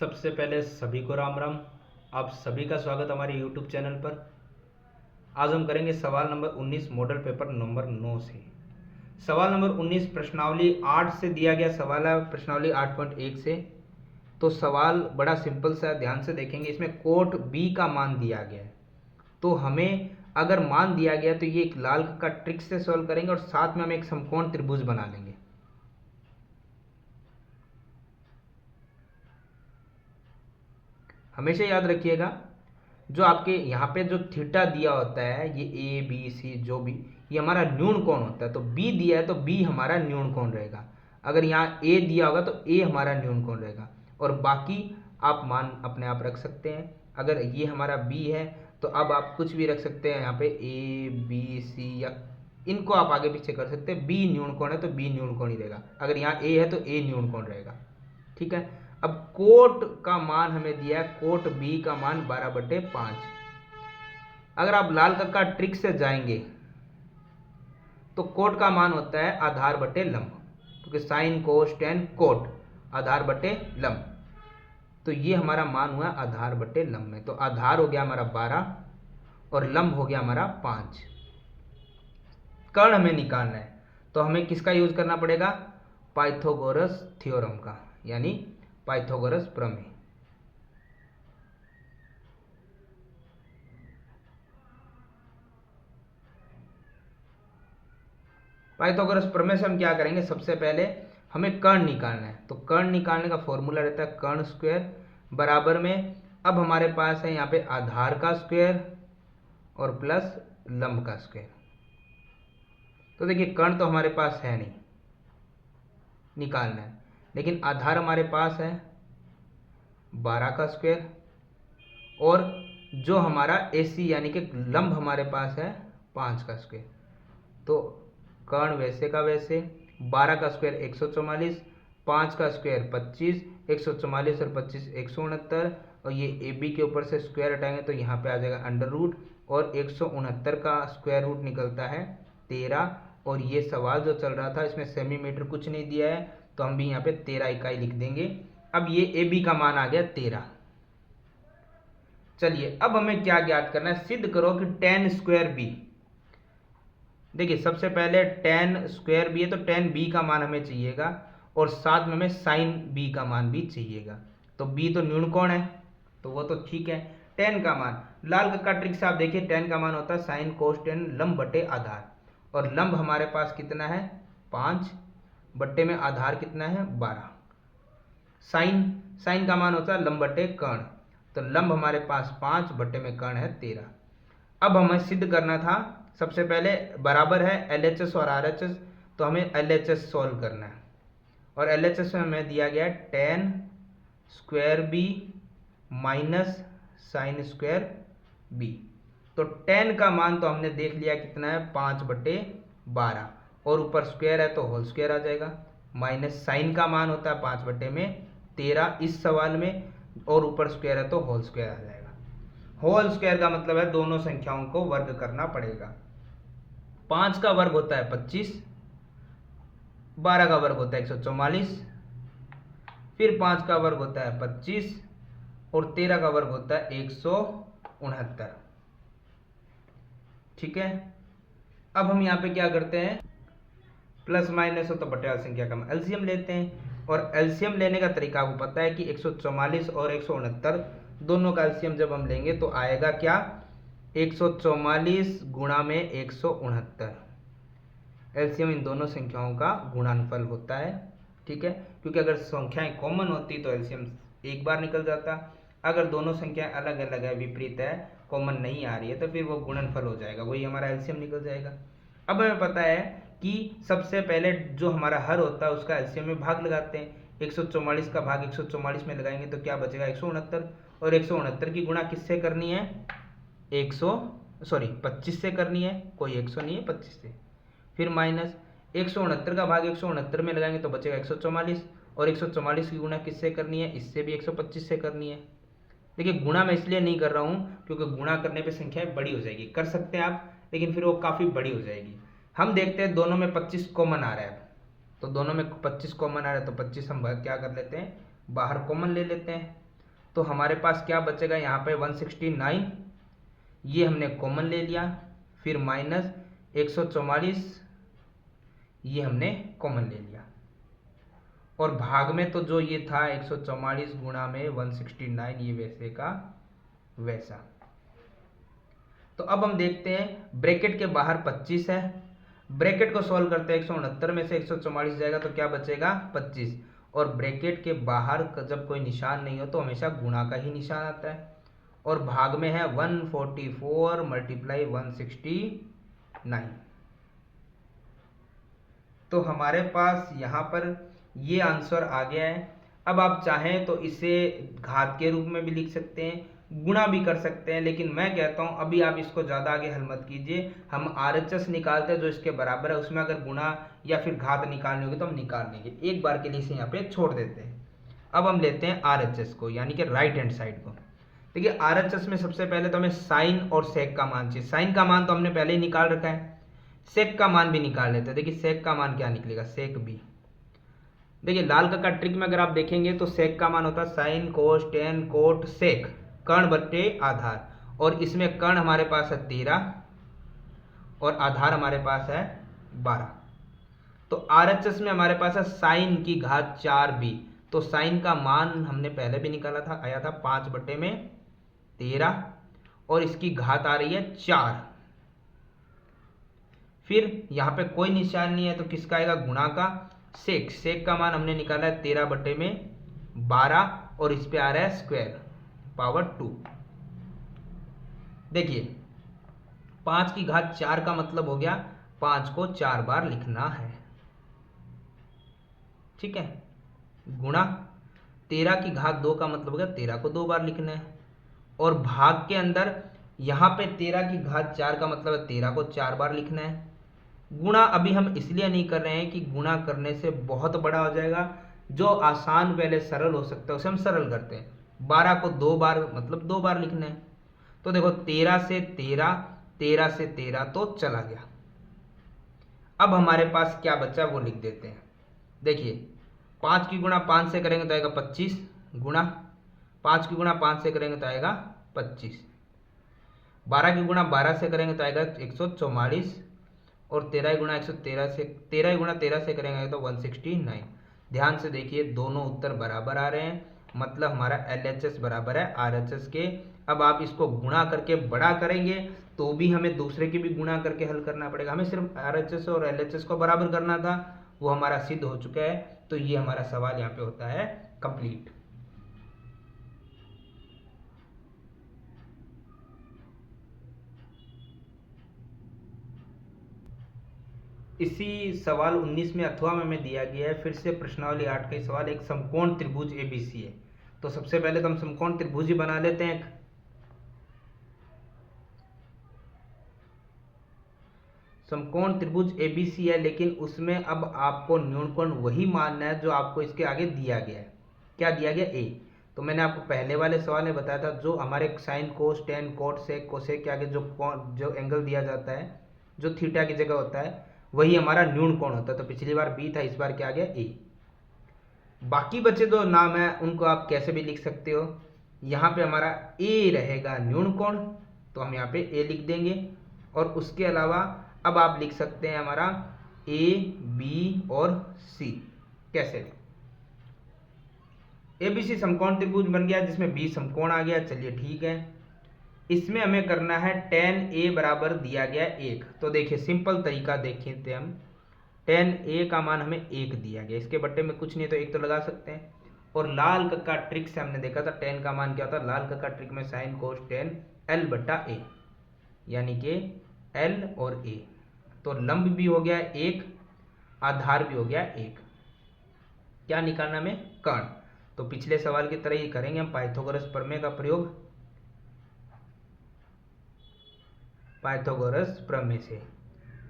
सबसे पहले सभी को राम राम। आप सभी का स्वागत हमारे YouTube चैनल पर। आज हम करेंगे सवाल नंबर 19 मॉडल पेपर नंबर 9 से। सवाल नंबर 19 प्रश्नावली 8 से दिया गया सवाल है, प्रश्नावली 8.1 से। तो सवाल बड़ा सिंपल सा, ध्यान से देखेंगे। इसमें कोट बी का मान दिया गया है, तो हमें अगर मान दिया गया तो ये एक लाल का ट्रिक से सॉल्व करेंगे और साथ में हम एक समकोण त्रिभुज बना लेंगे। हमेशा याद रखिएगा, जो आपके यहाँ पे जो थीटा दिया होता है, ये ए बी सी जो भी, ये हमारा न्यून कोण होता है। तो बी दिया है तो बी हमारा न्यून कोण रहेगा। अगर यहाँ ए दिया होगा तो ए हमारा न्यून कोण रहेगा, और बाकी आप मान अपने आप रख सकते हैं। अगर ये हमारा बी है तो अब आप कुछ भी रख सकते हैं यहाँ पे, ए बी सी, या इनको आप आगे पीछे कर सकते हैं। बी न्यून कोण है तो बी न्यून कोण ही रहेगा। अगर यहाँ ए है तो ए न्यून कोण रहेगा। ठीक है। अब कोट का मान हमें दिया है, कोट बी का मान 12/5। अगर आप लाल का ट्रिक से जाएंगे तो कोट का मान होता है आधार बटे लंब, क्योंकि साइन कोस टेन कोट आधार बटे लंब। तो ये हमारा मान हुआ आधार बटे लंब में। तो आधार हो गया हमारा 12 और लंब हो गया हमारा 5। कर्ण हमें निकालना है तो हमें किसका यूज करना पड़ेगा? पाइथागोरस थ्योरम का, यानी पाइथागोरस प्रमेय। पाइथागोरस प्रमेय से हम क्या करेंगे? सबसे पहले हमें कर्ण निकालना है, तो कर्ण निकालने का फॉर्मूला रहता है कर्ण स्क्वायर बराबर में, अब हमारे पास है यहाँ पे आधार का स्क्वायर और प्लस लंब का स्क्वायर। तो देखिए कर्ण तो हमारे पास है नहीं, निकालना है, लेकिन आधार हमारे पास है 12 का स्क्वायर, और जो हमारा AC यानी कि लंब हमारे पास है 5 का स्क्वायर। तो कर्ण वैसे का वैसे, 12 का स्क्वायर 144, 5 का स्क्वायर 25, 144 और 25 169, और ये AB के ऊपर से स्क्वायर हटाएंगे तो यहाँ पे आ जाएगा अंडर रूट, और 169 का स्क्वायर रूट निकलता है 13। और ये सवाल जो चल रहा था इसमें सेमीमीटर कुछ नहीं दिया है, तो हम भी यहाँ पे 13 इकाई लिख देंगे। अब ये AB का मान आ गया 13। चलिए अब हमें क्या ज्ञात करना है? सिद्ध करो कि tan स्क्वायर बी। देखिए सबसे पहले tan स्क्वायर बी है तो tan बी का मान हमें चाहिएगा, और साथ में हमें sin बी का मान भी चाहिएगा। तो b तो न्यून कोण है तो वो तो ठीक है। tan का मान, लाल का ट्रिक से आप देखिए, tan का मान होता है साइन कोस टेन लंब बटे आधार, और लंब हमारे पास कितना है 5, बट्टे में आधार कितना है 12। साइन का मान होता है लंब बटे कर्ण, तो लंब हमारे पास 5, बट्टे में कर्ण है 13। अब हमें सिद्ध करना था, सबसे पहले बराबर है LHS और RHS, तो हमें LHS सॉल्व करना है, और LHS में हमें दिया गया है tan square B minus sine square B. तो tan का मान तो हमने देख लिया कितना है 5/12, और ऊपर स्क्वायर है तो होल स्क्वायर आ जाएगा, माइनस साइन का मान होता है 5/13 इस सवाल में, और ऊपर स्क्वायर है तो होल स्क्वायर आ जाएगा। होल स्क्वायर का मतलब है दोनों संख्याओं को वर्ग करना पड़ेगा। 5 का वर्ग होता है 25, 12 का वर्ग होता है 144, फिर 5 का वर्ग होता है 25, और 13 का वर्ग होता है 169। ठीक है। अब हम यहाँ पे क्या करते हैं, प्लस माइनस हो तो बटे वाली संख्या का एलसीएम लेते हैं, और एलसीएम लेने का तरीका आपको पता है कि 144 और 169 दोनों का एलसीएम जब हम लेंगे तो आएगा क्या, 144 गुणा में 169। एलसीएम इन दोनों संख्याओं का गुणनफल होता है। ठीक है, क्योंकि अगर संख्याएं कॉमन होती तो एलसीएम एक बार निकल जाता, अगर दोनों संख्याएं अलग अलग है, विपरीत है, कॉमन नहीं आ रही है, तो फिर वो गुणनफल हो जाएगा, वही हमारा एलसीएम निकल जाएगा। अब हमें पता है कि सबसे पहले जो हमारा हर होता है उसका एलसीएम में भाग लगाते हैं। 144 का भाग 144 में लगाएंगे तो क्या बचेगा 169, और 169 की गुणा किससे करनी है 25 से करनी है, कोई 100 नहीं है 25 से। फिर माइनस 169 का भाग 169 में लगाएंगे तो बचेगा 144, और 144 की गुणा किससे करनी है, इससे भी 125 से करनी है। देखिए गुणा मैं इसलिए नहीं कर रहा हूँ क्योंकि गुणा करने पे संख्याएं बड़ी हो जाएगी, कर सकते हैं आप, लेकिन फिर वो काफ़ी बड़ी हो जाएगी। हम देखते हैं दोनों में 25 कॉमन आ रहा है, तो दोनों में 25 कॉमन आ रहा है तो 25 हम क्या कर लेते हैं, बाहर कॉमन ले लेते हैं। तो हमारे पास क्या बचेगा यहाँ पे 169, ये हमने कॉमन ले लिया, फिर माइनस 144, ये हमने कॉमन ले लिया, और भाग में तो जो ये था 144 गुणा में 169, ये वैसे का वैसा। तो अब हम देखते हैं ब्रैकेट के बाहर 25 है, ब्रैकेट को सॉल्व करते हैं 169 में से 144 जाएगा तो क्या बचेगा 25, और ब्रैकेट के बाहर जब कोई निशान नहीं हो तो हमेशा गुणा का ही निशान आता है, और भाग में है 144 मल्टीप्लाई 169। तो हमारे पास यहाँ पर ये आंसर आ गया है। अब आप चाहें तो इसे घात के रूप में भी लिख सकते हैं, गुणा भी कर सकते हैं, लेकिन मैं कहता हूं अभी आप इसको ज़्यादा आगे हल मत कीजिए। हम RHS निकालते हैं जो इसके बराबर है, उसमें अगर गुणा या फिर घात निकालनी होगी तो हम निकाल लेंगे, एक बार के लिए इसे यहाँ पे छोड़ देते हैं। अब हम लेते हैं RHS को, यानी कि राइट हैंड साइड को। देखिए RHS में सबसे पहले तो हमें साइन और सेक का मान चाहिए। साइन का मान तो हमने पहले ही निकाल रखा है, सेक का मान भी निकाल लेते हैं। देखिए सेक का मान क्या निकलेगा, सेक बी। देखिए लाल का ट्रिक में अगर आप देखेंगे तो सेक का मान होता है sine cos tan cot sec, कर्ण बट्टे आधार, और इसमें कर्ण हमारे पास है 13 और आधार हमारे पास है 12। तो RHS में हमारे पास है साइन की घात 4b, तो साइन का मान हमने पहले भी निकाला था, आया था 5/13, और इसकी घात आ रही है 4। फिर यहाँ पे कोई निशान नहीं है तो किसका आएगा, गुणा का। सेक, सेक का मान हमने निकाला है 13/12, और इस पे आ रहा है स्क्वायर पावर 2। देखिए 5 की घात 4 का मतलब हो गया 5 को 4 बार लिखना है, ठीक है, गुणा 13 की घात 2 का मतलब हो गया 13 को 2 बार लिखना है, और भाग के अंदर यहाँ पे 13 की घात 4 का मतलब है 13 को 4 बार लिखना है। गुणा अभी हम इसलिए नहीं कर रहे हैं कि गुणा करने से बहुत बड़ा हो जाएगा, जो आसान पहले सरल हो सकता है उसे हम सरल करते हैं। 12 को 2 बार मतलब 2 बार लिखना है। तो देखो 13 से 13, 13 से 13 तो चला गया। अब हमारे पास क्या बचा वो लिख देते हैं। देखिए 5 की गुणा 5 से करेंगे तो आएगा 25, गुणा 5 की गुणा 5 से करेंगे तो आएगा 25, 12 की गुणा 12 से करेंगे तो आएगा 144, और 13 गुणा 113 से 13 गुणा 13 से करेंगे तो 169। ध्यान से देखिए दोनों उत्तर बराबर आ रहे हैं, मतलब हमारा LHS बराबर है RHS के। अब आप इसको गुणा करके बड़ा करेंगे तो भी हमें दूसरे की भी गुणा करके हल करना पड़ेगा, हमें सिर्फ RHS और LHS को बराबर करना था, वो हमारा सिद्ध हो चुका है। तो ये हमारा सवाल यहाँ पे होता है कंप्लीट। इसी सवाल 19 में अथवा में दिया गया है, फिर से प्रश्नावली 8 का सवाल, एक समकोण त्रिभुज ABC है। तो सबसे पहले तो हम समकोण त्रिभुज ही बना लेते हैं। समकोण त्रिभुज ABC है, लेकिन उसमें अब आपको न्यूनकोण वही मानना है जो आपको इसके आगे दिया गया है। क्या दिया गया, A। तो मैंने आपको पहले वाले सवाल में बताया था, जो हमारे sine cos tan cot sec cosec के आगे जो एंगल दिया जाता है, जो थीटा की जगह होता है, वही हमारा न्यून कोण होता है। तो पिछली बार B था, इस बार क्या आ गया, A। बाकी बचे दो नाम है उनको आप कैसे भी लिख सकते हो। यहाँ पे हमारा A रहेगा न्यून कोण, तो हम यहाँ पे A लिख देंगे, और उसके अलावा अब आप लिख सकते हैं हमारा A, B और C। कैसे, ABC समकोण त्रिभुज बन गया जिसमें B समकोण आ गया। चलिए ठीक है, इसमें हमें करना है tan A बराबर दिया गया 1। तो देखिए सिंपल तरीका देखें थे हम, tan A का मान हमें 1 दिया गया, इसके बट्टे में कुछ नहीं तो 1 तो लगा सकते हैं। और लाल का ट्रिक से हमने देखा था tan का मान क्या होता है, लाल का ट्रिक में साइन कोस tan L/A, यानी कि L और A। तो लंब भी हो गया 1, आधार भी हो गया 1। क्या निकालना हमें, कर्ण। तो पिछले सवाल की तरह ही करेंगे हम पाइथागोरस प्रमेय का प्रयोग, पाइथागोरस प्रमेय से।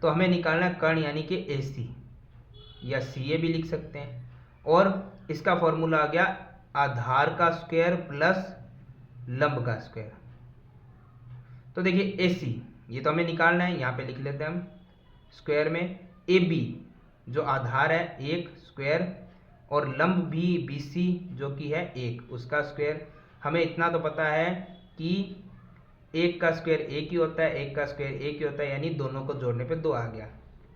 तो हमें निकालना है कर्ण, यानी कि AC या CA भी लिख सकते हैं, और इसका फॉर्मूला आ गया आधार का स्क्वायर प्लस लंब का स्क्वायर। तो देखिए AC ये तो हमें निकालना है, यहाँ पे लिख लेते हैं हम स्क्वायर में। AB जो आधार है 1 स्क्वायर, और लंब भी BC जो कि है 1 उसका स्क्वायर। हमें इतना तो पता है कि 1 का स्क्वायर 1 ही होता है, 1 का स्क्वायर 1 ही होता है, यानी दोनों को जोड़ने पे 2 आ गया।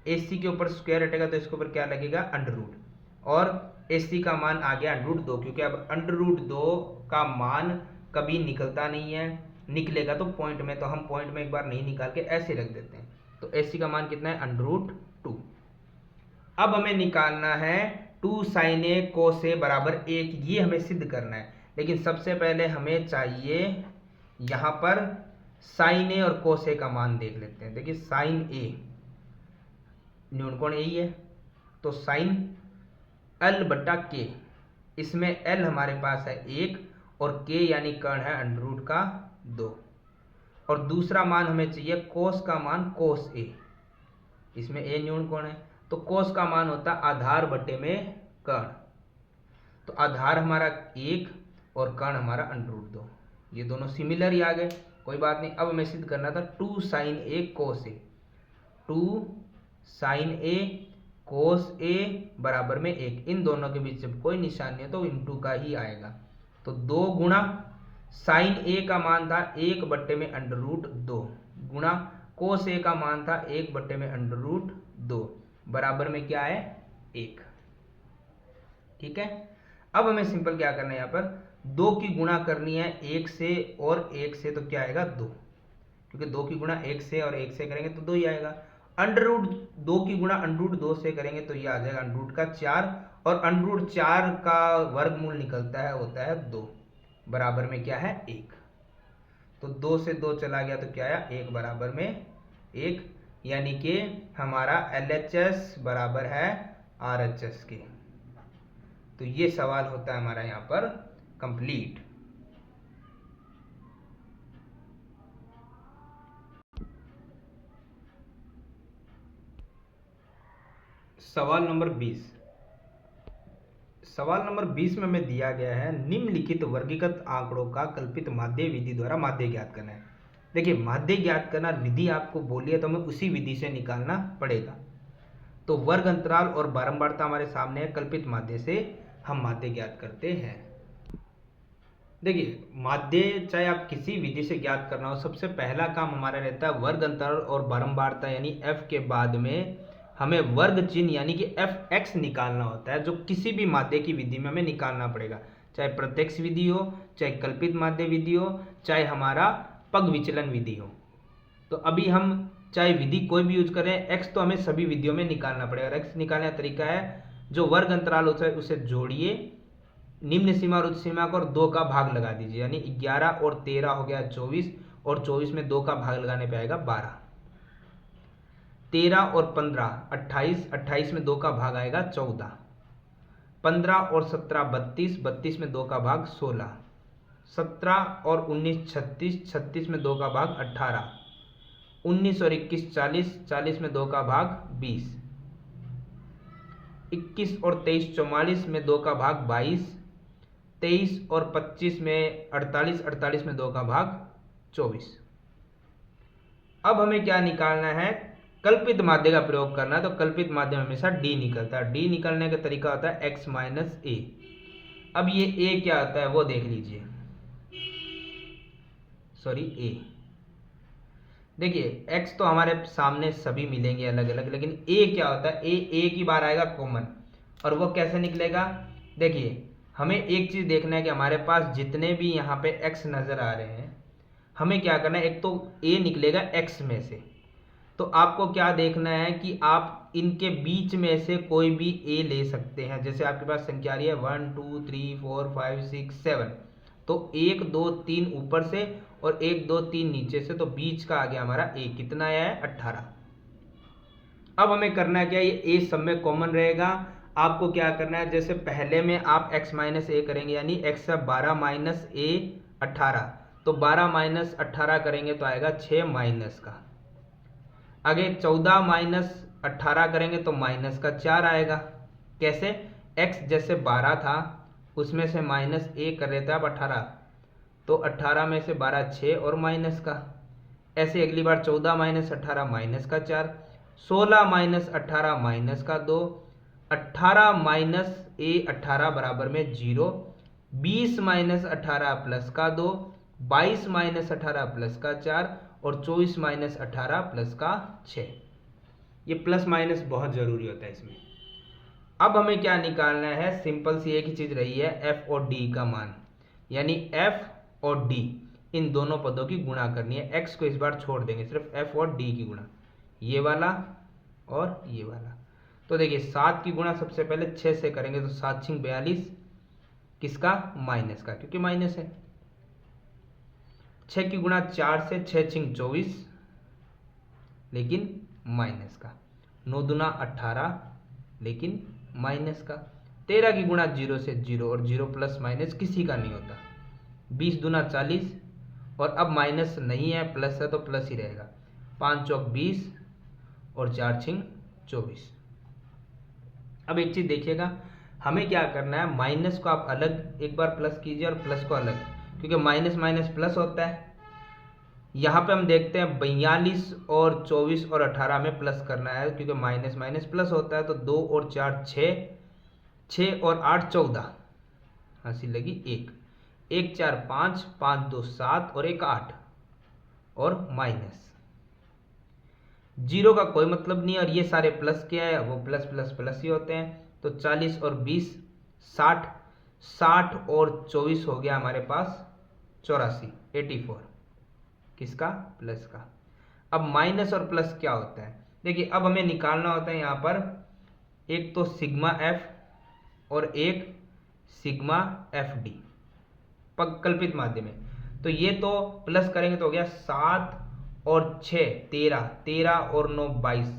AC के ऊपर स्क्वायर हटेगा तो इसके ऊपर क्या लगेगा, अंडर रूट, और AC का मान आ गया अंडर रूट 2, क्योंकि अब अंडर रूट 2 का मान कभी निकलता नहीं है, निकलेगा तो पॉइंट में, तो हम पॉइंट में एक बार नहीं निकाल के ऐसे रख देते हैं। तो AC का मान कितना है, अंडर रूट 2। अब हमें निकालना है 2 sin A cos A बराबर 1, ये हमें सिद्ध करना है। लेकिन सबसे पहले हमें चाहिए यहाँ पर sin A और cos A का मान देख लेते हैं। देखिए sin A न्यून कोण यही है, तो sin L बटा K, इसमें L हमारे पास है 1 और K यानी कर्ण है अंडर रूट का 2, और दूसरा मान हमें चाहिए cos का मान cos A, इसमें A न्यून कोण है, तो cos का मान होता है आधार बटे में कर्ण, तो आधार हमारा 1 और कर्ण हमारा अंडर रूट 2, ये दोनों सिमिलर ही आ गए, कोई बात नहीं। अब हमें सिद्ध करना था 2 sin A cos A, 2 sin A cos A बराबर में 1, इन दोनों के बीच जब कोई निशान नहीं है तो इंटू का ही आएगा, तो 2 गुणा sin A का मान था 1 बट्टे में अंडर रूट 2 गुणा cos A का मान था 1 बट्टे में अंडर रूट 2 बराबर में क्या है 1। ठीक है, अब हमें सिंपल क्या करना है, यहाँ पर 2 की गुणा करनी है 1 से और 1 से, तो क्या आएगा 2, क्योंकि 2 की गुणा 1 से और 1 से करेंगे तो 2 ही आएगा। अंडर रूट 2 की गुणा अंडर रूट 2 से करेंगे तो ये आ जाएगा अंडर रूट का 4, और अंडर रूट 4 का वर्गमूल निकलता है, होता है 2, बराबर में क्या है 1, तो 2 से 2 चला गया तो क्या आया 1 बराबर में 1, यानी कि हमारा LHS बराबर है RHS के। तो ये सवाल होता है हमारा यहाँ पर कंप्लीट। सवाल नंबर 20, सवाल नंबर 20 में हमें दिया गया है निम्नलिखित वर्गीकृत आंकड़ों का कल्पित माध्य विधि द्वारा माध्य ज्ञात करना है। देखिए माध्य ज्ञात करना विधि आपको बोली है तो हमें उसी विधि से निकालना पड़ेगा। तो वर्ग अंतराल और बारंबारता हमारे सामने है, कल्पित माध्य से हम माध्य ज्ञात करते हैं। देखिए माध्य चाहे आप किसी विधि से ज्ञात करना हो, सबसे पहला काम हमारा रहता है वर्ग अंतराल और बारंबारता यानी f के बाद में हमें वर्ग चिन्ह यानी कि fx निकालना होता है, जो किसी भी माध्य की विधि में हमें निकालना पड़ेगा, चाहे प्रत्यक्ष विधि हो, चाहे कल्पित माध्य विधि हो, चाहे हमारा पग विचलन विधि हो। तो अभी हम चाहे विधि कोई भी यूज करें, x तो हमें सभी विधियों में निकालना पड़ेगा। x निकालने का तरीका है, जो वर्ग अंतराल होता है उसे जोड़िए, निम्न सीमा और उच्च सीमा को और 2 का भाग लगा दीजिए, यानी 11 और 13 हो गया 24, और 24 में 2 का भाग लगाने पे आएगा 12। 13 और 15 28, 28 में 2 का भाग आएगा 14। 15 और 17 32, 32 में 2 का भाग 16। 17 और 19 36, 36 में 2 का भाग 18। 19 और 21 40, 40 में 2 का भाग 20। 21 और 23 44 में 2 का भाग 22। 23 और 25 में 48, 48 में 2 का भाग 24। अब हमें क्या निकालना है, कल्पित माध्य का प्रयोग करना है। तो कल्पित माध्य में हमेशा d निकलता है, d निकलने का तरीका होता है x माइनस a। अब ये a क्या होता है वो देख लीजिए, सॉरी a, देखिए x तो हमारे सामने सभी मिलेंगे अलग अलग, लेकिन a क्या होता है, a एक ही बार आएगा कॉमन, और वो कैसे निकलेगा। देखिए हमें एक चीज देखना है कि हमारे पास जितने भी यहाँ पे x नजर आ रहे हैं, हमें क्या करना है, एक तो a निकलेगा x में से, तो आपको क्या देखना है कि आप इनके बीच में से कोई भी a ले सकते हैं। जैसे आपके पास संख्या आ रही है 1 2 3 4 5 6 7, तो 1 2 3 ऊपर से और 1 2 3 नीचे से, तो बीच का आ गया हमारा a, कितना आया है 18। अब हमें करना है क्या, ये a सब में कॉमन रहेगा। आपको क्या करना है, जैसे पहले में आप x माइनस a करेंगे, यानी x 12 माइनस a 18, तो 12 माइनस 18 करेंगे तो आएगा 6 माइनस का। आगे 14 माइनस 18 करेंगे तो माइनस का 4 आएगा। कैसे, x जैसे 12 था उसमें से माइनस a कर रहे थे आप 18, तो 18 में से 12 6 और माइनस का। ऐसे अगली बार 14 माइनस 18 माइनस का 4, 16 माइनस 18 माइनस का 2, 18 माइनस a 18 बराबर में 0, 20 माइनस 18 प्लस का 2, 22 माइनस 18 प्लस का 4 और 24 माइनस 18 प्लस का 6। ये प्लस माइनस बहुत जरूरी होता है इसमें। अब हमें क्या निकालना है, सिंपल सी एक ही चीज रही है, एफ और डी का मान, यानी एफ और डी इन दोनों पदों की गुणा करनी है। एक्स को इस बार छोड़ देंगे, सिर्फ एफ और डी की गुणा, ये वाला और ये वाला। तो देखिए 7 की गुणा सबसे पहले 6 से करेंगे तो 7 छिंग 42, किसका, माइनस का, क्योंकि माइनस है। 6 की गुणा 4 से 6 छिंग 24, लेकिन माइनस का। 9 दूना 18, लेकिन माइनस का। 13 की गुणा 0 से 0, और 0 प्लस माइनस किसी का नहीं होता। 20 दूना 40, और अब माइनस नहीं है, प्लस है तो प्लस ही रहेगा। 5 चौक 20 और 4 छिंग 24। अब एक चीज देखिएगा, हमें क्या करना है, माइनस को आप अलग एक बार प्लस कीजिए और प्लस को अलग, क्योंकि माइनस माइनस प्लस होता है। यहाँ पे हम देखते हैं 42 और 24 और 18 में प्लस करना है, क्योंकि माइनस माइनस प्लस होता है। तो 2 और 4 6, 6 और 8 14, हंसी लगी 1, 1 4 5, 5 2 7 और 1 8, और माइनस। जीरो का कोई मतलब नहीं, और ये सारे प्लस क्या है, वो प्लस प्लस प्लस ही होते हैं। तो 40 और 20 60, 60 और 24 हो गया हमारे पास 84, 84, किसका, प्लस का। अब माइनस और प्लस क्या होता है, देखिए अब हमें निकालना होता है यहाँ पर एक तो सिग्मा एफ और एक सिग्मा एफ डी, कल्पित माध्य में। तो ये तो प्लस करेंगे तो हो गया 7 और 6 13, 13 और 9 22,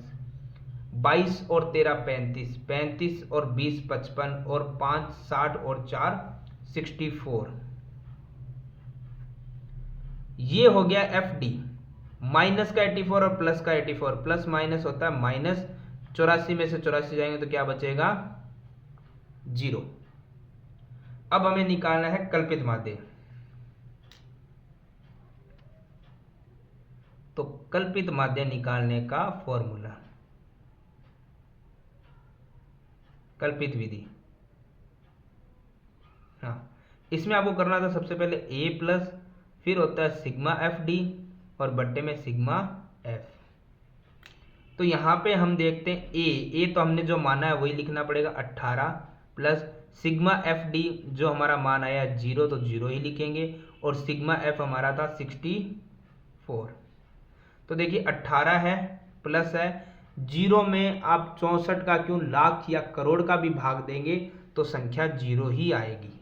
22 और 13 35, 35 और 20 55, और 5 60 और 4 64। ये हो गया एफ डी। माइनस का 84 और प्लस का 84, प्लस माइनस होता है माइनस। 84 में से 84 जाएंगे तो क्या बचेगा, 0। अब हमें निकालना है कल्पित माध्य। तो कल्पित माध्य निकालने का फॉर्मूला, कल्पित विधि, हाँ, इसमें आपको करना था सबसे पहले ए प्लस, फिर होता है सिग्मा एफ डी और बट्टे में सिग्मा एफ। तो यहाँ पे हम देखते हैं ए तो हमने जो माना है वही लिखना पड़ेगा 18, प्लस सिग्मा एफ डी जो हमारा मान आया 0, तो 0 ही लिखेंगे, और सिग्मा एफ हमारा था 64। तो देखिए 18 है, प्लस है, 0 में आप 64 का क्यों लाख या करोड़ का भी भाग देंगे तो संख्या 0 ही आएगी।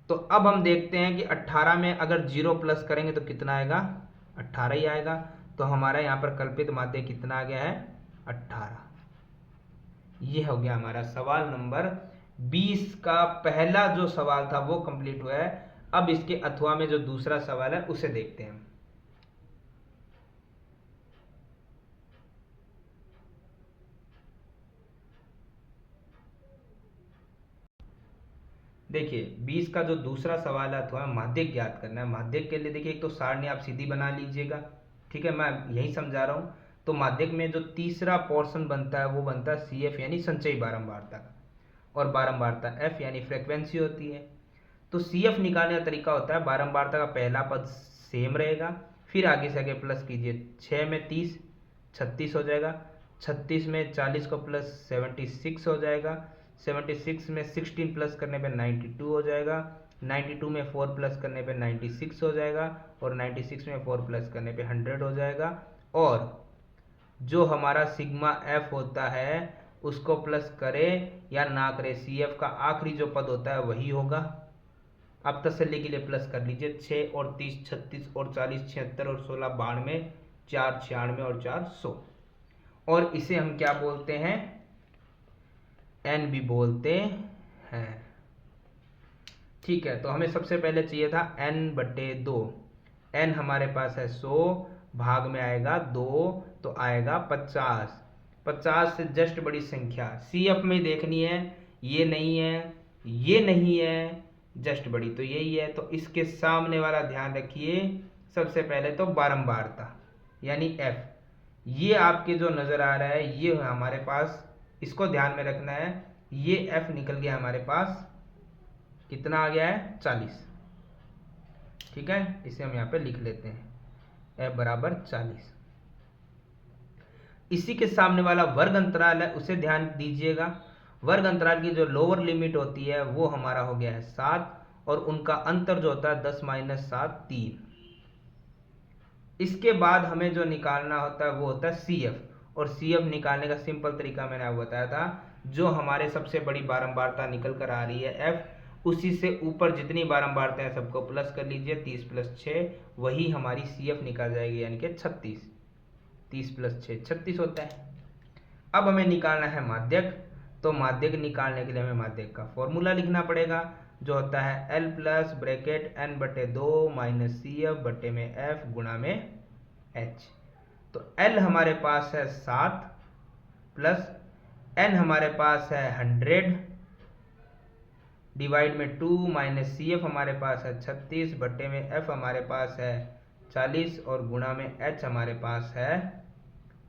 तो अब हम देखते हैं कि 18 में अगर 0 प्लस करेंगे तो कितना आएगा, 18 ही आएगा। तो हमारा यहाँ पर कल्पित माध्य कितना आ गया है, 18। ये हो गया हमारा सवाल नंबर 20 का पहला जो सवाल था वो कंप्लीट हुआ है। अब इसके अथवा में जो दूसरा सवाल है उसे देखते हैं। देखिए 20 का जो दूसरा सवाल है अथवा माध्यक ज्ञात करना है। माध्यक के लिए देखिए एक तो सारणी आप सीधी बना लीजिएगा, ठीक है, मैं यही समझा रहा हूँ। तो माध्यक में जो तीसरा पोर्शन बनता है वो बनता है सी एफ यानी संचयी बारंबारता का, और बारंबारता एफ यानी फ्रीक्वेंसी होती है। तो सी एफ निकालने का तरीका होता है, बारंबारता का पहला पद सेम रहेगा, फिर आगे से आगे प्लस कीजिए। 6 में 30 36 हो जाएगा, 36 में 40 को प्लस 76 हो जाएगा, 76 में 16 प्लस करने पे 92 हो जाएगा, 92 में 4 प्लस करने पे 96 हो जाएगा, और 96 में 4 प्लस करने पे 100 हो जाएगा। और जो हमारा सिग्मा एफ होता है उसको प्लस करें या ना करें, सी एफ का आखिरी जो पद होता है वही होगा। आप तसल्ली के लिए प्लस कर लीजिए, 6 और 30 36 और 40 76 और 16 92, 4 96 और 4 100। और इसे हम क्या बोलते हैं, एन भी बोलते हैं, ठीक है। तो हमें सबसे पहले चाहिए था n/2, n हमारे पास है 100, भाग में आएगा 2 तो आएगा 50, 50 से जस्ट बड़ी संख्या सी एफ में देखनी है, ये नहीं है, ये नहीं है, जस्ट बड़ी तो यही है। तो इसके सामने वाला ध्यान रखिए, सबसे पहले तो बारंबारता यानी एफ, ये आपके जो नजर आ रहा है ये हमारे पास, इसको ध्यान में रखना है, ये एफ निकल गया हमारे पास कितना आ गया है 40। ठीक है, इसे हम यहाँ पे लिख लेते हैं f बराबर 40। इसी के सामने वाला वर्ग अंतराल है, उसे ध्यान दीजिएगा। वर्ग अंतराल की जो लोअर लिमिट होती है वो हमारा हो गया है 7 और उनका अंतर जो होता है 10 - 7 3। इसके बाद हमें जो निकालना होता है वो होता है CF, और CF निकालने का सिंपल तरीका मैंने आपको बताया था। जो हमारे सबसे बड़ी बारंबारता निकल कर आ रही है F, उसी से ऊपर जितनी बारंबारता है सबको प्लस कर लीजिए, 30 + 6 वही हमारी CF निकल जाएगी, यानी कि 36। 30 + 6 36 होता है। अब हमें निकालना है माध्यक, तो माध्यक निकालने के लिए हमें माध्यक का फॉर्मूला लिखना पड़ेगा, जो होता है L plus bracket n/2 minus CF बटे में F गुणा में H। तो L हमारे पास है 7 प्लस n हमारे पास है 100 डिवाइड में 2 माइनस CF हमारे पास है 36 बटे में F हमारे पास है 40 और गुणा में H हमारे पास है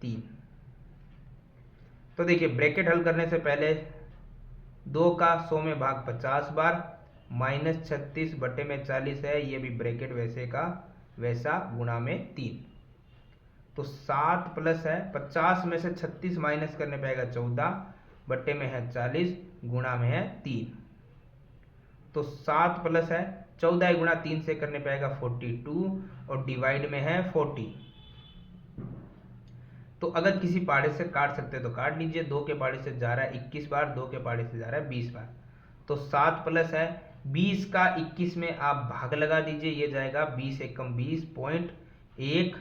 3। तो देखिए ब्रैकेट हल करने से पहले 2 का 100 में भाग 50 बार, माइनस 36 बटे में 40 है, ये भी ब्रैकेट वैसे का वैसा गुणा में 3। तो 7 प्लस है 50 में से 36 माइनस करने पे आएगा 14 बटे में है 40 गुणा में है 3। तो 7 प्लस है 14 गुणा 3 से करने पे आएगा 42 और डिवाइड में है 40। तो अगर किसी पाड़े से काट सकते तो काट लीजिए। 2 के पाड़े से जा रहा है 21 बार, 2 के पाड़े से जा रहा है 20 बार। तो 7 प्लस है 20 का 21 में आप भाग लगा दीजिए, ये जाएगा 20 एकम 20 पॉइंट 1,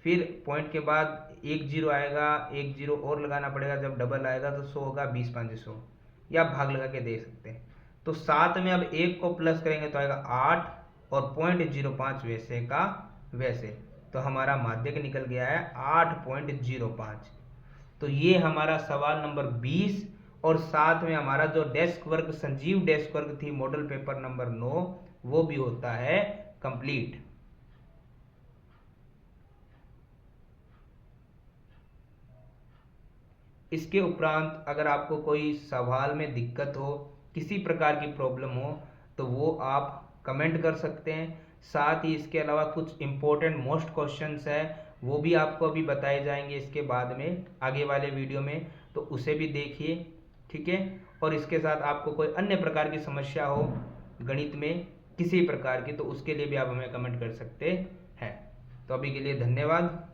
फिर पॉइंट के बाद 1 0 आएगा, 1 0 और लगाना पड़ेगा, जब डबल आएगा तो 100 होगा, 20 5 100, या आप भाग लगा के देख सकते हैं। तो 7 में अब 1 को प्लस करेंगे तो आएगा 8 और 0.05 वैसे का वैसे। तो हमारा माध्यक निकल गया है 8.05। तो ये हमारा सवाल नंबर 20 और साथ में हमारा जो desk work Sanjeev desk work थी मॉडल पेपर नंबर 9 वो भी होता है कंप्लीट। इसके उपरांत अगर आपको कोई सवाल में दिक्कत हो, किसी प्रकार की प्रॉब्लम हो, तो वो आप कमेंट कर सकते हैं। साथ ही इसके अलावा कुछ इंपॉर्टेंट मोस्ट क्वेश्चंस है वो भी आपको अभी बताए जाएंगे इसके बाद में आगे वाले वीडियो में, तो उसे भी देखिए। ठीक है, और इसके साथ आपको कोई अन्य प्रकार की समस्या हो गणित में किसी प्रकार की, तो उसके लिए भी आप हमें कमेंट कर सकते हैं। तो अभी के लिए धन्यवाद।